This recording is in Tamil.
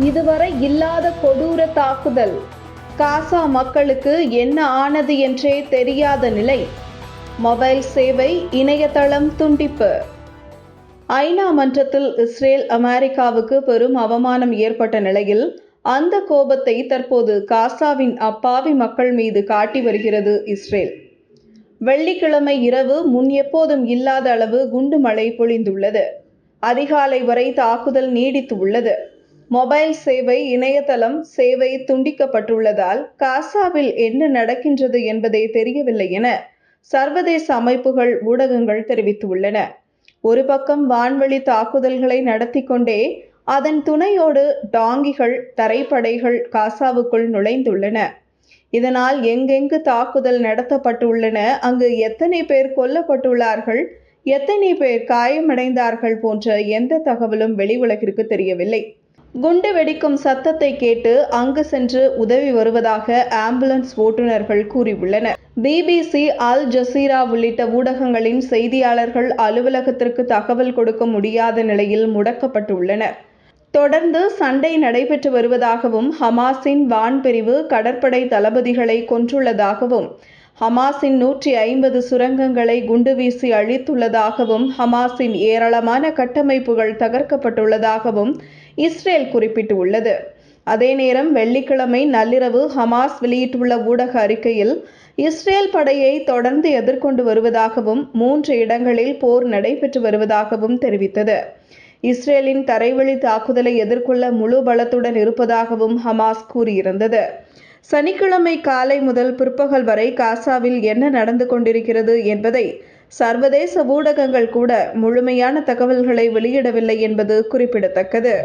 இதுவரை இல்லாத கொடூர தாக்குதல். காசா மக்களுக்கு என்ன ஆனது என்றே தெரியாத நிலை. மொபைல் சேவை, இணையதளம் துண்டிப்பு. ஐநா மன்றத்தில் இஸ்ரேல் அமெரிக்காவுக்கு பெரும் அவமானம் ஏற்பட்ட நிலையில் அந்த கோபத்தை தற்போது காசாவின் அப்பாவி மக்கள் மீது காட்டி வருகிறது இஸ்ரேல். வெள்ளிக்கிழமை இரவு முன் எப்போதும் இல்லாத அளவு குண்டு மழை பொழிந்துள்ளது. அதிகாலை வரை தாக்குதல் நீடித்து உள்ளது. மொபைல் சேவை, இணையதளம் சேவை துண்டிக்கப்பட்டுள்ளதால் காசாவில் என்ன நடக்கின்றது என்பதே தெரியவில்லை என சர்வதேச அமைப்புகள், ஊடகங்கள் தெரிவித்துள்ளன. ஒரு பக்கம் வான்வெளி தாக்குதல்களை நடத்தி கொண்டே அதன் துணையோடு டாங்கிகள், தரைப்படைகள் காசாவுக்குள் நுழைந்துள்ளன. இதனால் எங்கெங்கு தாக்குதல் நடத்தப்பட்டுள்ளன, அங்கு எத்தனை பேர் கொல்லப்பட்டுள்ளார்கள், எத்தனை பேர் காயமடைந்தார்கள் போன்ற எந்த தகவலும் வெளி உலகிற்கு தெரியவில்லை. குண்டு வெடிக்கும் சத்தத்தை கேட்டு அங்கு சென்று உதவி வருவதாக ஆம்புலன்ஸ் ஓட்டுநர்கள் கூறியுள்ளனர். BBC, அல் ஜசீரா உள்ளிட்ட ஊடகங்களின் செய்தியாளர்கள் அலுவலகத்திற்கு தகவல் கொடுக்க முடியாத நிலையில் முடக்கப்பட்டுள்ளனர். தொடர்ந்து சண்டை நடைபெற்று வருவதாகவும், ஹமாஸின் வான்பிரிவு கடற்படை தளபதிகளை கொன்றுள்ளதாகவும், ஹமாஸின் 150 சுரங்கங்களை குண்டு வீசி அழித்துள்ளதாகவும், ஹமாஸின் ஏராளமான கட்டமைப்புகள் தகர்க்கப்பட்டுள்ளதாகவும் இஸ்ரேல் குறிப்பிட்டுள்ளது. அதே நேரம் வெள்ளிக்கிழமை நள்ளிரவு ஹமாஸ் வெளியிட்டுள்ள ஊடக அறிக்கையில் இஸ்ரேல் படையை தொடர்ந்து எதிர்கொண்டு வருவதாகவும், 3 இடங்களில் போர் நடைபெற்று வருவதாகவும் தெரிவித்தது. இஸ்ரேலின் தரைவழி தாக்குதலை எதிர்கொள்ள முழு பலத்துடன் இருப்பதாகவும் ஹமாஸ் கூறியிருந்தது. சனிக்கிழமை காலை முதல் பிற்பகல் வரை காசாவில் என்ன நடந்து கொண்டிருக்கிறது என்பதை சர்வதேச ஊடகங்கள் கூட முழுமையான தகவல்களை வெளியிடவில்லை என்பது குறிப்பிடத்தக்கது.